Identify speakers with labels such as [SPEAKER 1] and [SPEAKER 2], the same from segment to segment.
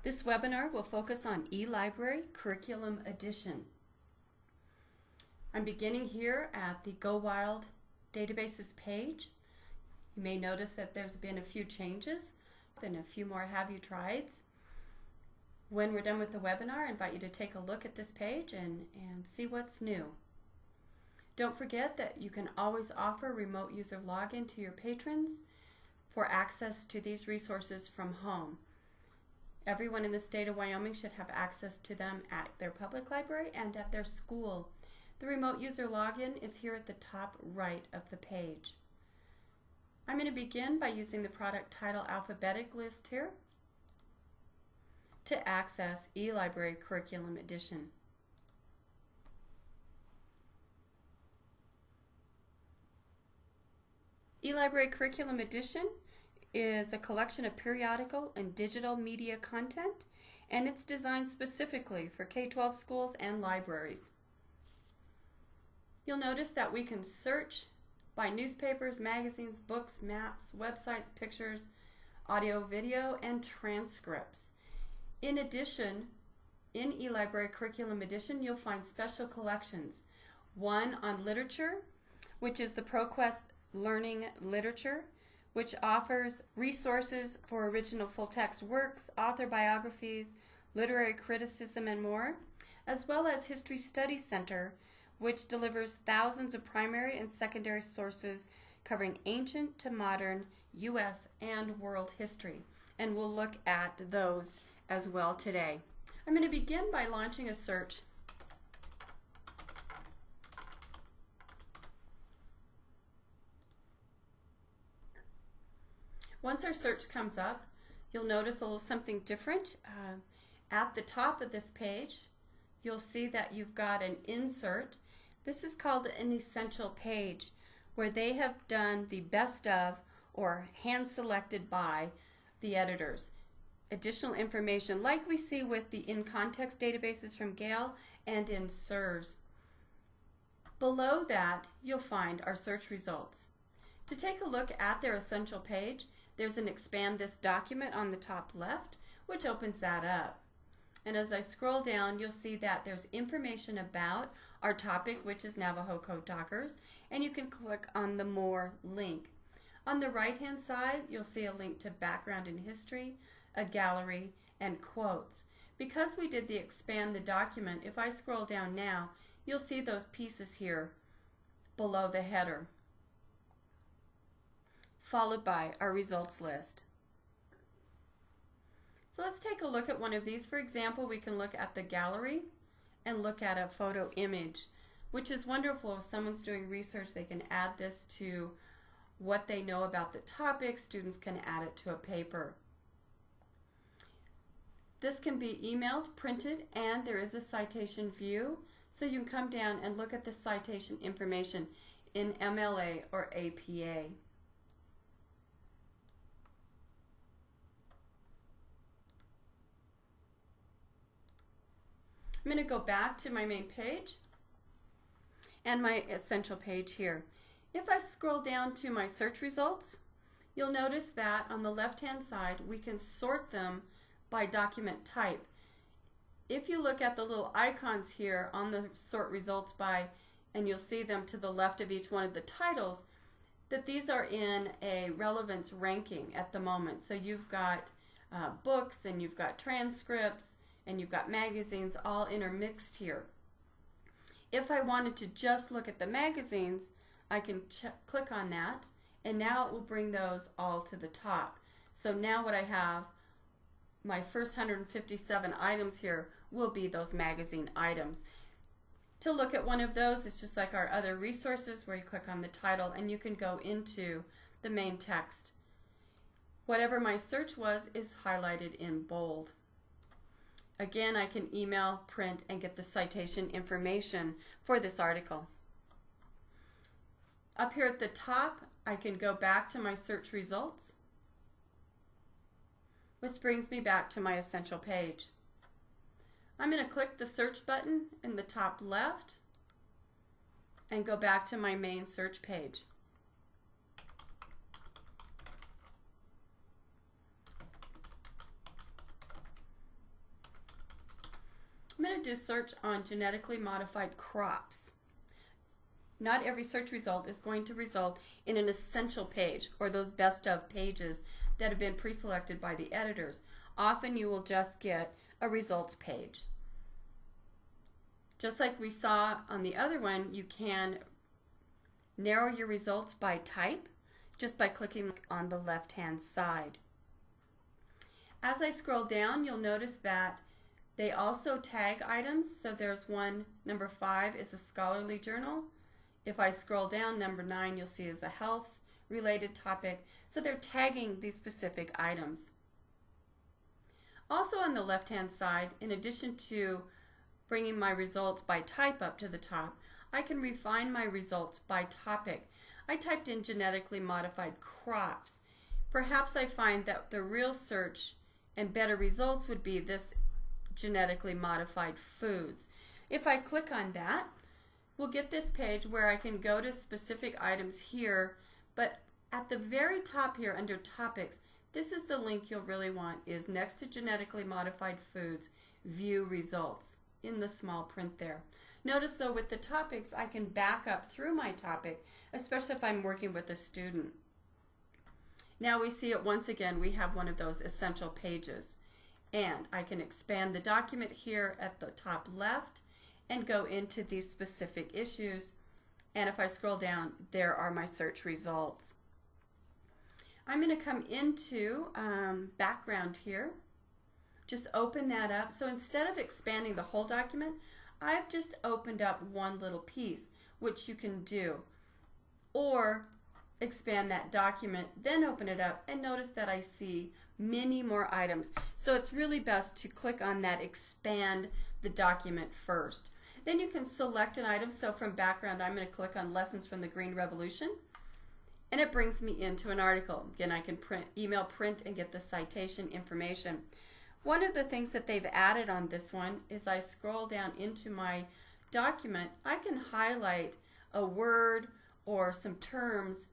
[SPEAKER 1] This webinar will focus on eLibrary Curriculum Edition. I'm beginning here at the Go Wild Databases page. You may notice that there's been a few changes and a few more have you trieds. When we're done with the webinar, I invite you to take a look at this page and see what's new. Don't forget that you can always offer remote user login to your patrons for access to these resources from home. Everyone in the state of Wyoming should have access to them at their public library and at their school. The remote user login is here at the top right of the page. I'm going to begin by using the product title alphabetic list here to access eLibrary Curriculum Edition. eLibrary Curriculum Edition is a collection of periodical and digital media content, and it's designed specifically for K-12 schools and libraries. You'll notice that we can search by newspapers, magazines, books, maps, websites, pictures, audio, video, and transcripts. In addition, in eLibrary Curriculum Edition, you'll find special collections. One on literature, which is the ProQuest Learning Literature, which offers resources for original full-text works, author biographies, literary criticism, and more, as well as History Study Center, which delivers thousands of primary and secondary sources covering ancient to modern U.S. and world history. And we'll look at those as well today. I'm going to begin by launching a search. Once our search comes up, you'll notice a little something different. At the top of this page, you'll see that you've got an insert. This is called an essential page, where they have done the best of or hand-selected by the editors. Additional information like we see with the in-context databases from Gale and in SIRS. Below that, you'll find our search results. To take a look at their essential page, there's an expand this document on the top left, which opens that up. And as I scroll down, you'll see that there's information about our topic, which is Navajo Code Talkers, and you can click on the More link. On the right-hand side, you'll see a link to background and history, a gallery, and quotes. Because we did the expand the document, if I scroll down now, you'll see those pieces here below the header, followed by our results list. So let's take a look at one of these. For example, we can look at the gallery and look at a photo image, which is wonderful. If someone's doing research, they can add this to what they know about the topic. Students can add it to a paper. This can be emailed, printed, and there is a citation view, so you can come down and look at the citation information in MLA or APA. I'm going to go back to my main page and my essential page here. If I scroll down to my search results, you'll notice that on the left-hand side, we can sort them by document type. If you look at the little icons here on the sort results by, and you'll see them to the left of each one of the titles, that these are in a relevance ranking at the moment. So you've got books, and you've got transcripts, and you've got magazines all intermixed here. If I wanted to just look at the magazines, I can click on that, and now it will bring those all to the top. So now what I have, my first 157 items here will be those magazine items. To look at one of those, it's just like our other resources where you click on the title and you can go into the main text. Whatever my search was is highlighted in bold. Again, I can email, print, and get the citation information for this article. Up here at the top, I can go back to my search results, which brings me back to my essential page. I'm going to click the search button in the top left and go back to my main search page. wanted to search on genetically modified crops. Not every search result is going to result in an essential page or those best of pages that have been pre-selected by the editors. Often you will just get a results page. Just like we saw on the other one, you can narrow your results by type just by clicking on the left-hand side. As I scroll down, you'll notice that they also tag items. So there's one, number 5 is a scholarly journal. If I scroll down, number 9 you'll see is a health-related topic. So they're tagging these specific items. Also on the left-hand side, in addition to bringing my results by type up to the top, I can refine my results by topic. I typed in genetically modified crops. Perhaps I find that the real search and better results would be this genetically modified foods. If I click on that, we'll get this page where I can go to specific items here, but at the very top here under topics, this is the link you'll really want, is next to genetically modified foods, view results in the small print there. Notice though with the topics I can back up through my topic, especially if I'm working with a student. Now we see it once again, we have one of those essential pages. And I can expand the document here at the top left and go into these specific issues. And if I scroll down, there are my search results. I'm going to come into background here. Just open that up. So instead of expanding the whole document, I've just opened up one little piece, which you can do. Or expand that document, then open it up, and notice that I see many more items. So it's really best to click on that expand the document first. Then you can select an item. So from background, I'm going to click on Lessons from the Green Revolution, and it brings me into an article. Again, I can email print and get the citation information. One of the things that they've added on this one is I scroll down into my document, I can highlight a word or some terms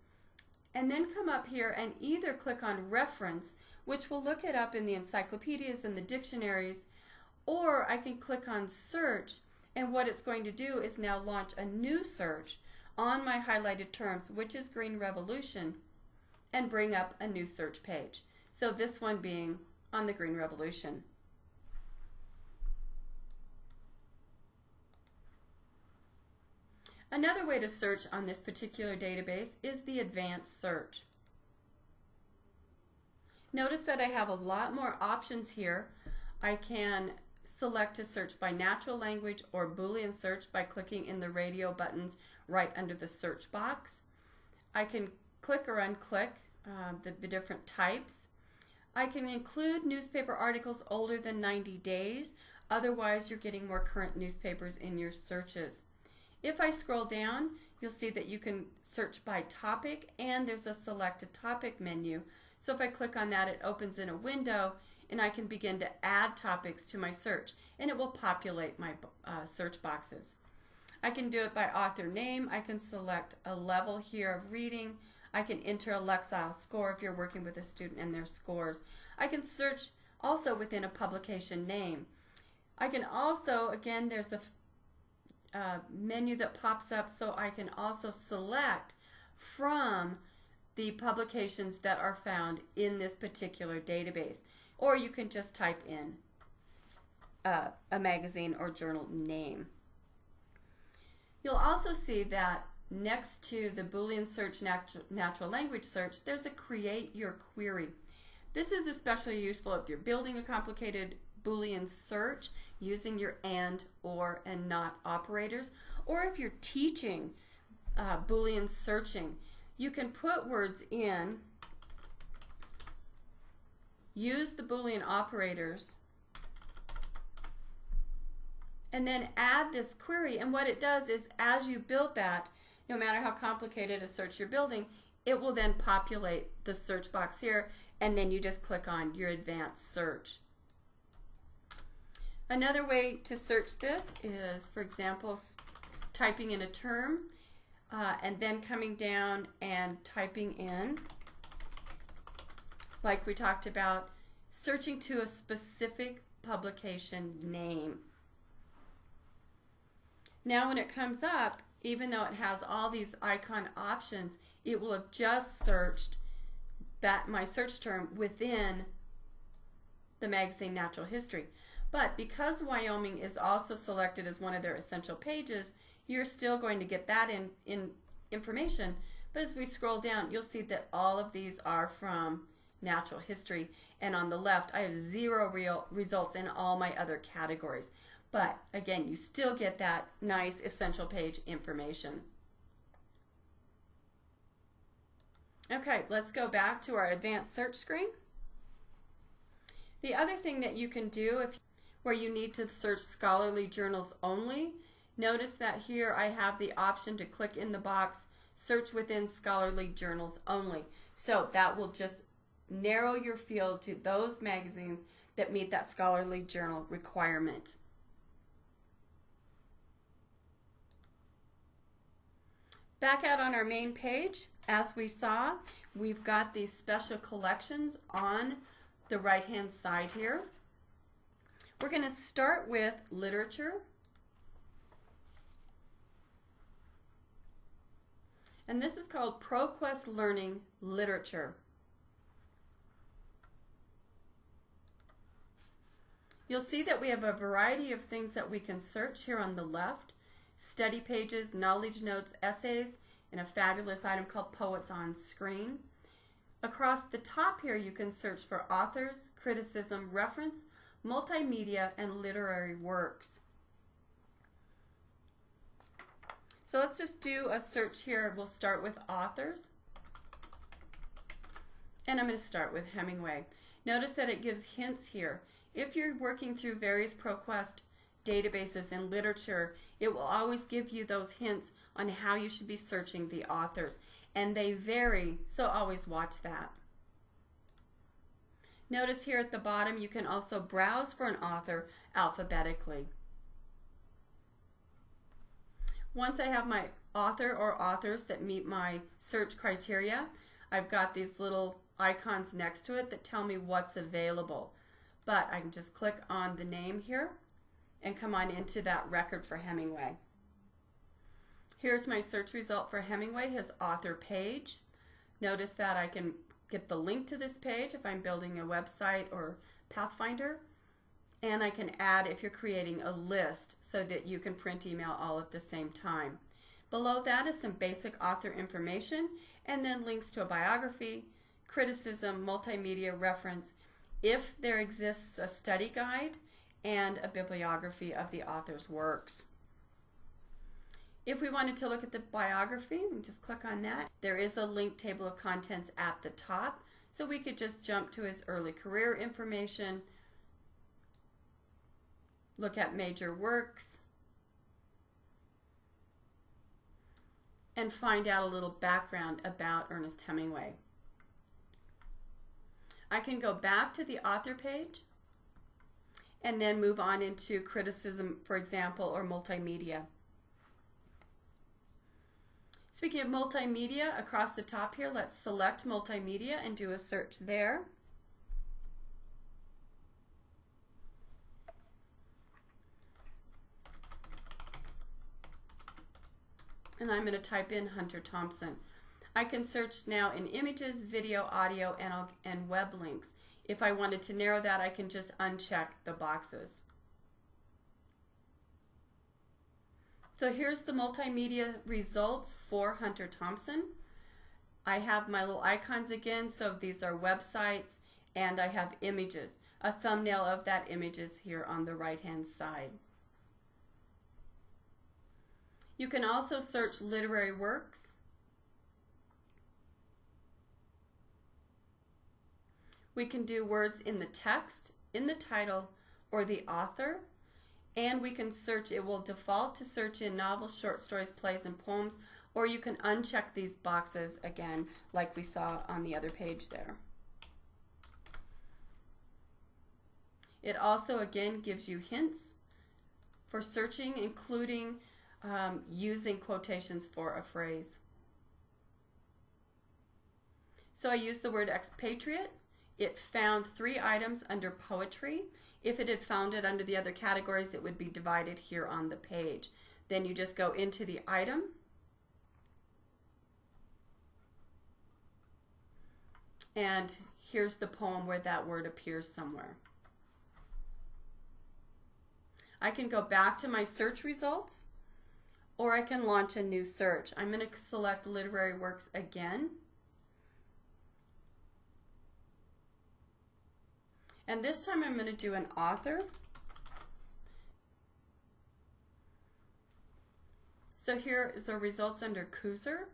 [SPEAKER 1] and then come up here and either click on reference, which will look it up in the encyclopedias and the dictionaries, or I can click on search, and what it's going to do is now launch a new search on my highlighted terms, which is Green Revolution, and bring up a new search page. So this one being on the Green Revolution. Another way to search on this particular database is the advanced search. Notice that I have a lot more options here. I can select to search by natural language or Boolean search by clicking in the radio buttons right under the search box. I can click or unclick the different types. I can include newspaper articles older than 90 days. Otherwise, you're getting more current newspapers in your searches. If I scroll down, you'll see that you can search by topic, and there's a select a topic menu. So if I click on that, it opens in a window, and I can begin to add topics to my search, and it will populate my search boxes. I can do it by author name. I can select a level here of reading. I can enter a Lexile score if you're working with a student and their scores. I can search also within a publication name. I can also, again, there's a menu that pops up, so I can also select from the publications that are found in this particular database. Or you can just type in a magazine or journal name. You'll also see that next to the Boolean search, natural language search, there's a create your query. This is especially useful if you're building a complicated Boolean search using your and, or, and not operators, or if you're teaching Boolean searching. You can put words in, use the Boolean operators, and then add this query. And what it does is, as you build that, no matter how complicated a search you're building, it will then populate the search box here, and then you just click on your advanced search. Another way to search this is, for example, typing in a term and then coming down and typing in, like we talked about, searching to a specific publication name. Now when it comes up, even though it has all these icon options, it will have just searched that my search term within the magazine Natural History. But because Wyoming is also selected as one of their essential pages, you're still going to get that in information. But as we scroll down, you'll see that all of these are from Natural History. And on the left, I have 0 real results in all my other categories. But again, you still get that nice essential page information. Okay, let's go back to our advanced search screen. The other thing that you can do where you need to search scholarly journals only, notice that here I have the option to click in the box, search within scholarly journals only. So that will just narrow your field to those magazines that meet that scholarly journal requirement. Back out on our main page, as we saw, we've got these special collections on the right-hand side here. We're going to start with literature. And this is called ProQuest Learning Literature. You'll see that we have a variety of things that we can search here on the left. Study pages, knowledge notes, essays, and a fabulous item called Poets on Screen. Across the top here you can search for authors, criticism, reference, multimedia, and literary works. So let's just do a search here. We'll start with authors. And I'm going to start with Hemingway. Notice that it gives hints here. If you're working through various ProQuest databases in literature, it will always give you those hints on how you should be searching the authors. And they vary, so always watch that. Notice here at the bottom you can also browse for an author alphabetically. Once I have my author or authors that meet my search criteria, I've got these little icons next to it that tell me what's available. But I can just click on the name here and come on into that record for Hemingway. Here's my search result for Hemingway, his author page. Notice that I can get the link to this page if I'm building a website or Pathfinder. And I can add if you're creating a list so that you can print email all at the same time. Below that is some basic author information and then links to a biography, criticism, multimedia reference, if there exists a study guide, and a bibliography of the author's works. If we wanted to look at the biography, we can just click on that. There is a link table of contents at the top, so we could just jump to his early career information, look at major works, and find out a little background about Ernest Hemingway. I can go back to the author page and then move on into criticism, for example, or multimedia. Speaking of multimedia, across the top here, let's select multimedia and do a search there. And I'm going to type in Hunter Thompson. I can search now in images, video, audio, and web links. If I wanted to narrow that, I can just uncheck the boxes. So here's the multimedia results for Hunter Thompson. I have my little icons again, so these are websites, and I have images. A thumbnail of that image is here on the right-hand side. You can also search literary works. We can do words in the text, in the title, or the author. And we can search, it will default to search in novels, short stories, plays, and poems, or you can uncheck these boxes again, like we saw on the other page there. It also, again, gives you hints for searching, including using quotations for a phrase. So I used the word expatriate. It found 3 items under poetry. If it had found it under the other categories, it would be divided here on the page. Then you just go into the item, and here's the poem where that word appears somewhere. I can go back to my search results, or I can launch a new search. I'm going to select literary works again. And this time I'm going to do an author. So here is the results under Kuser.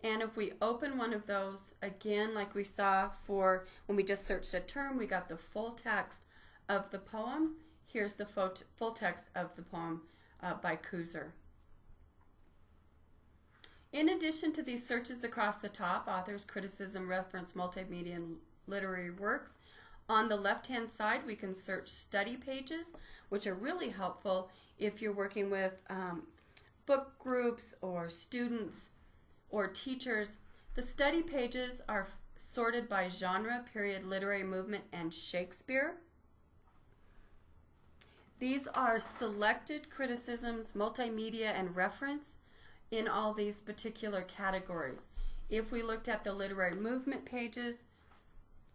[SPEAKER 1] And if we open one of those, again, like we saw for when we just searched a term, we got the full text of the poem. Here's the full text of the poem by Kuser. In addition to these searches across the top, authors, criticism, reference, multimedia, and literary works, on the left-hand side we can search study pages, which are really helpful if you're working with book groups or students or teachers. The study pages are sorted by genre, period, literary movement, and Shakespeare. These are selected criticisms, multimedia, and reference in all these particular categories. If we looked at the literary movement pages,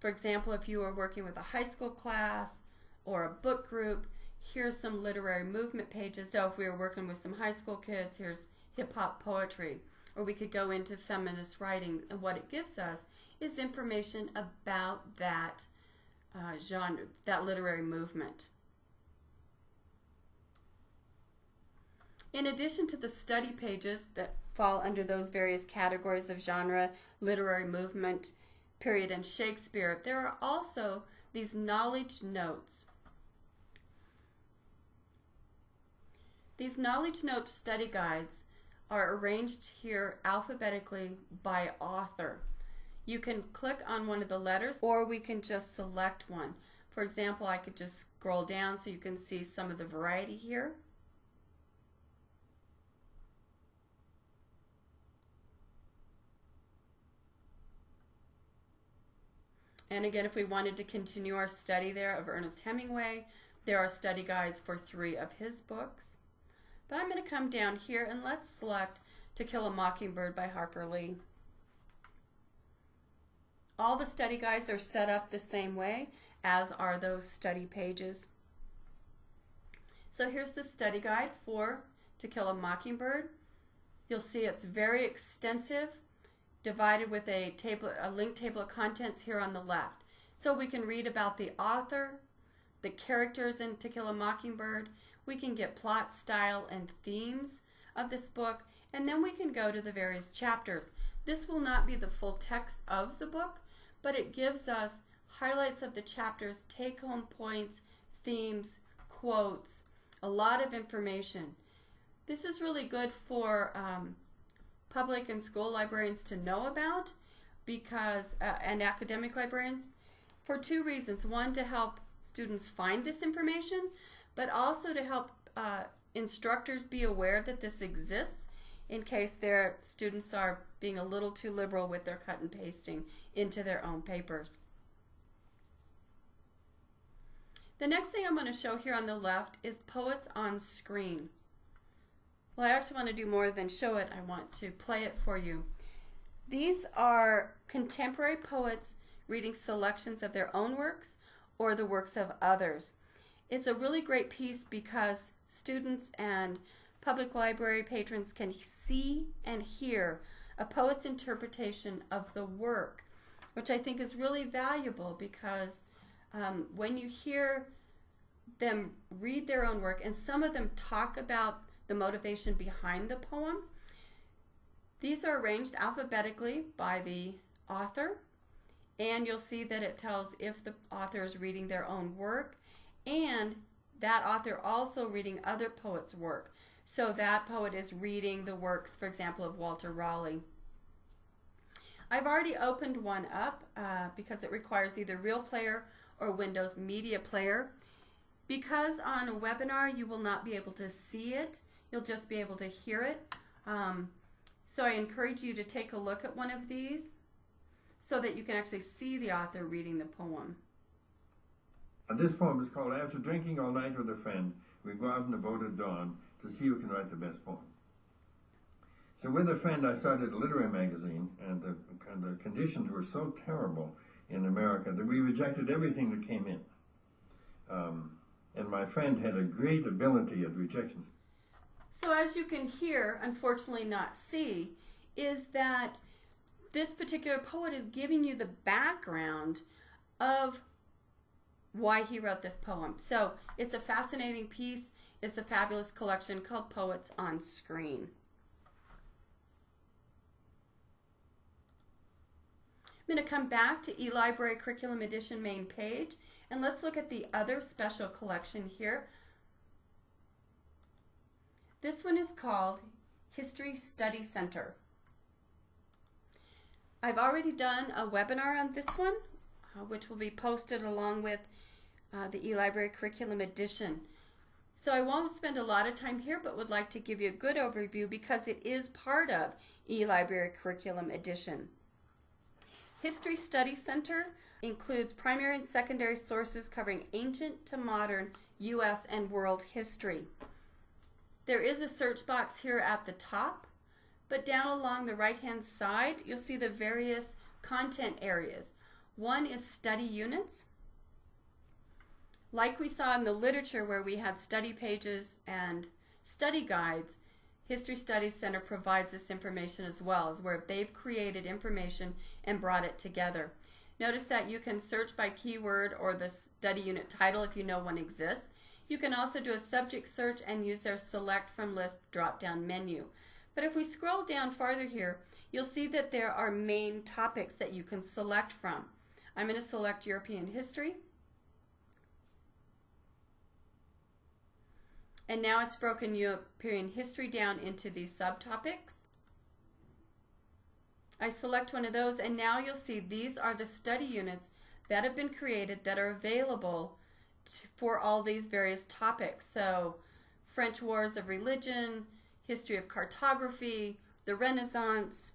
[SPEAKER 1] for example, if you were working with a high school class or a book group, here's some literary movement pages. So if we were working with some high school kids, here's hip-hop poetry. Or we could go into feminist writing, and what it gives us is information about that genre, that literary movement. In addition to the study pages that fall under those various categories of genre, literary movement, period, and Shakespeare, there are also these knowledge notes. These knowledge note study guides are arranged here alphabetically by author. You can click on one of the letters, or we can just select one. For example, I could just scroll down so you can see some of the variety here. And again, if we wanted to continue our study there of Ernest Hemingway, there are study guides for 3 of his books. But I'm going to come down here and let's select To Kill a Mockingbird by Harper Lee. All the study guides are set up the same way, as are those study pages. So here's the study guide for To Kill a Mockingbird. You'll see it's very extensive, divided with a linked table of contents here on the left. So we can read about the author, the characters in To Kill a Mockingbird. We can get plot, style, and themes of this book, and then we can go to the various chapters. This will not be the full text of the book, but it gives us highlights of the chapters, take-home points, themes, quotes, a lot of information. This is really good for public and school librarians to know about, because and academic librarians, for 2 reasons. One, to help students find this information, but also to help instructors be aware that this exists in case their students are being a little too liberal with their cut and pasting into their own papers. The next thing I'm going to show here on the left is Poets on Screen. Well, I actually want to do more than show it. I want to play it for you. These are contemporary poets reading selections of their own works or the works of others. It's a really great piece because students and public library patrons can see and hear a poet's interpretation of the work, which I think is really valuable because when you hear them read their own work, and some of them talk about the motivation behind the poem, these are arranged alphabetically by the author, and you'll see that it tells if the author is reading their own work and that author also reading other poets' work. So that poet is reading the works, for example, of Walter Raleigh. I've already opened one up because it requires either Real Player or Windows Media Player. Because on a webinar you will not be able to see it, you'll just be able to hear it. So I encourage you to take a look at one of these so that you can actually see the author reading the poem.
[SPEAKER 2] And this poem is called After Drinking All Night with a Friend, we go out in the boat at dawn to see who can write the best poem. So with a friend, I started a literary magazine, and the conditions were so terrible in America that we rejected everything that came in. And my friend had a great ability at rejection.
[SPEAKER 1] So as you can hear, unfortunately not see, is that this particular poet is giving you the background of why he wrote this poem. So it's a fascinating piece. It's a fabulous collection called Poets on Screen. I'm going to come back to eLibrary Curriculum Edition main page, and let's look at the other special collection here. This one is called History Study Center. I've already done a webinar on this one, which will be posted along with the eLibrary Curriculum Edition. So I won't spend a lot of time here, but would like to give you a good overview because it is part of eLibrary Curriculum Edition. History Study Center includes primary and secondary sources covering ancient to modern U.S. and world history. There is a search box here at the top, but down along the right-hand side, you'll see the various content areas. One is study units. Like we saw in the literature where we had study pages and study guides, History Study Center provides this information as well, as where they've created information and brought it together. Notice that you can search by keyword or the study unit title if you know one exists. You can also do a subject search and use their select from list drop-down menu. But if we scroll down farther here, you'll see that there are main topics that you can select from. I'm going to select European history. And now it's broken European history down into these subtopics. I select one of those, and now you'll see these are the study units that have been created that are available for all these various topics. So French Wars of Religion, History of Cartography, the Renaissance.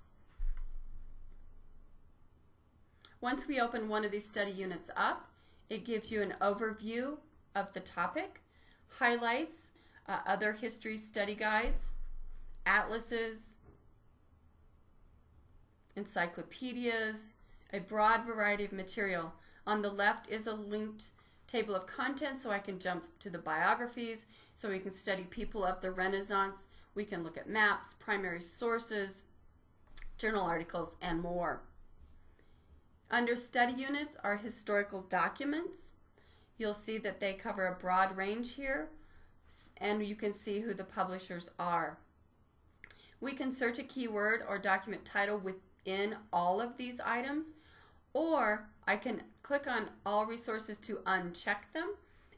[SPEAKER 1] Once we open one of these study units up, it gives you an overview of the topic, highlights other history study guides, atlases, encyclopedias, a broad variety of material. On the left is a linked table of contents, so I can jump to the biographies, so we can study people of the Renaissance. We can look at maps, primary sources, journal articles, and more. Under study units are historical documents. You'll see that they cover a broad range here, and you can see who the publishers are. We can search a keyword or document title within all of these items, or I can click on all resources to uncheck them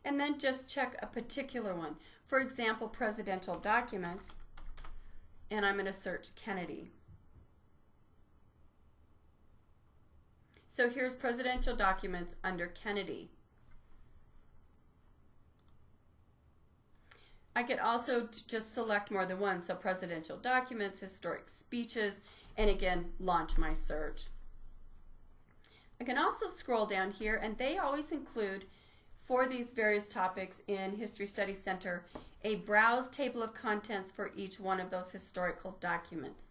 [SPEAKER 1] and then just check a particular one. For example, presidential documents, and I'm going to search Kennedy. So here's presidential documents under Kennedy. I could also just select more than one, so presidential documents, historic speeches, and again, launch my search. I can also scroll down here, and they always include, for these various topics in History Study Center, a browse table of contents for each one of those historical documents.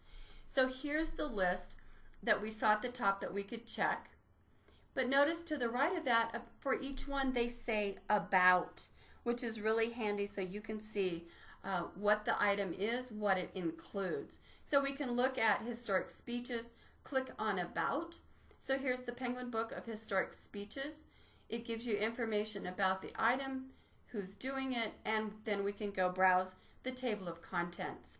[SPEAKER 1] So here's the list that we saw at the top that we could check. But notice to the right of that, for each one they say about, which is really handy so you can see what the item is, what it includes. So we can look at historic speeches, click on about. So here's the Penguin Book of Historic Speeches. It gives you information about the item, who's doing it, and then we can go browse the table of contents.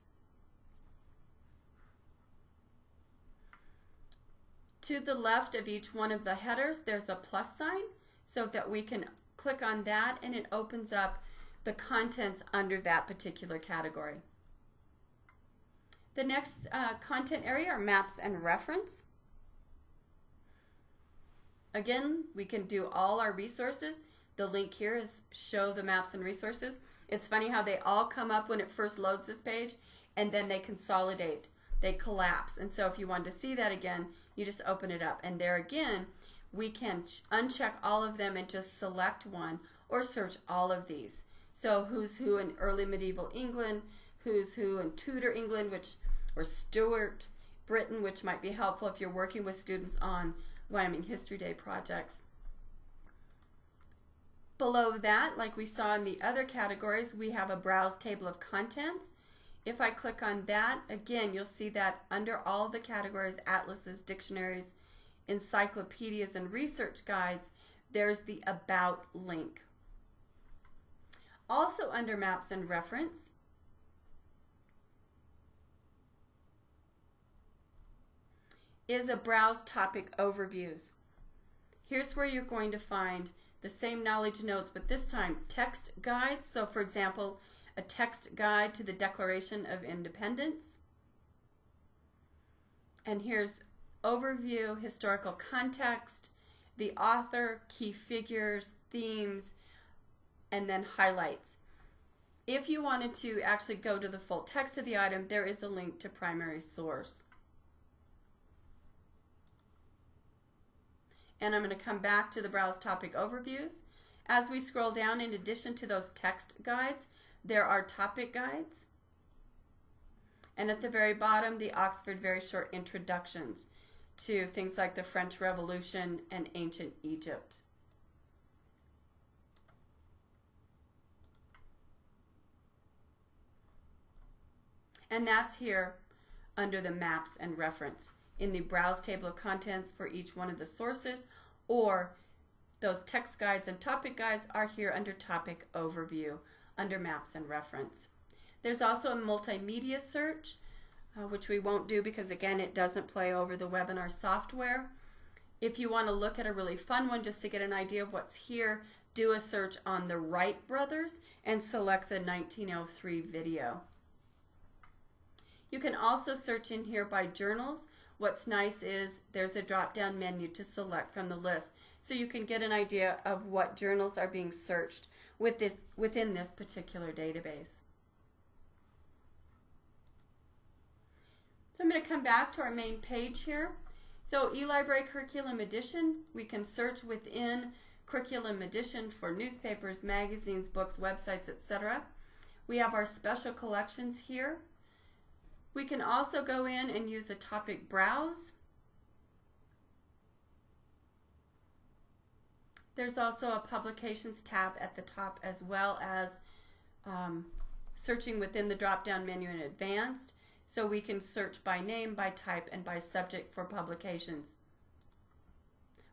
[SPEAKER 1] To the left of each one of the headers, there's a plus sign so that we can click on that and it opens up the contents under that particular category. The next content area are maps and reference. Again, we can do all our resources. The link here is show the maps and resources. It's funny how they all come up when it first loads this page and then they consolidate, they collapse. And so if you want to see that again, you just open it up. And there again, we can uncheck all of them and just select one or search all of these. So who's who in early medieval England, who's who in Tudor England, or Stuart Britain, which might be helpful if you're working with students on Wyoming History Day projects. Below that, like we saw in the other categories, we have a browse table of contents. If I click on that, again, you'll see that under all the categories, atlases, dictionaries, encyclopedias, and research guides, there's the About link. Also under Maps and Reference, is a Browse Topic Overviews. Here's where you're going to find the same knowledge notes, but this time text guides. So for example, a text guide to the Declaration of Independence. And here's overview, historical context, the author, key figures, themes, and then highlights. If you wanted to actually go to the full text of the item, there is a link to primary source. And I'm going to come back to the Browse Topic Overviews. As we scroll down, in addition to those text guides, there are topic guides. And at the very bottom, the Oxford Very Short Introductions to things like the French Revolution and ancient Egypt. And that's here under the Maps and Reference in the Browse Table of Contents for each one of the sources, or those text guides and topic guides are here under Topic Overview under Maps and Reference. There's also a multimedia search, which we won't do because again it doesn't play over the webinar software. If you want to look at a really fun one just to get an idea of what's here, do a search on the Wright brothers and select the 1903 video. You can also search in here by journals. What's nice is there's a drop-down menu to select from the list, so you can get an idea of what journals are being searched within this particular database. So I'm going to come back to our main page here. So eLibrary Curriculum Edition, we can search within Curriculum Edition for newspapers, magazines, books, websites, etc. We have our special collections here. We can also go in and use a topic browse. There's also a publications tab at the top, as well as searching within the drop-down menu in advanced. So we can search by name, by type, and by subject for publications.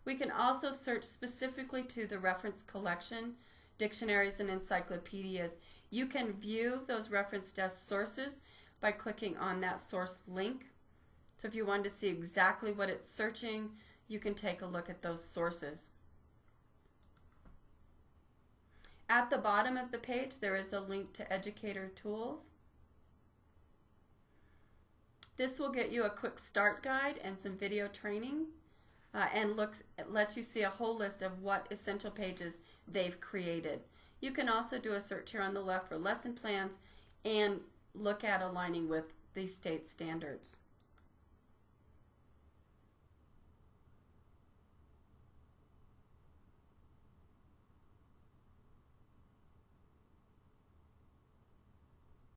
[SPEAKER 1] We can also search specifically to the reference collection, dictionaries, and encyclopedias. You can view those reference desk sources by clicking on that source link. So if you wanted to see exactly what it's searching, you can take a look at those sources. At the bottom of the page, there is a link to Educator Tools. This will get you a quick start guide and some video training, and lets you see a whole list of what essential pages they've created. You can also do a search here on the left for lesson plans and look at aligning with the state standards.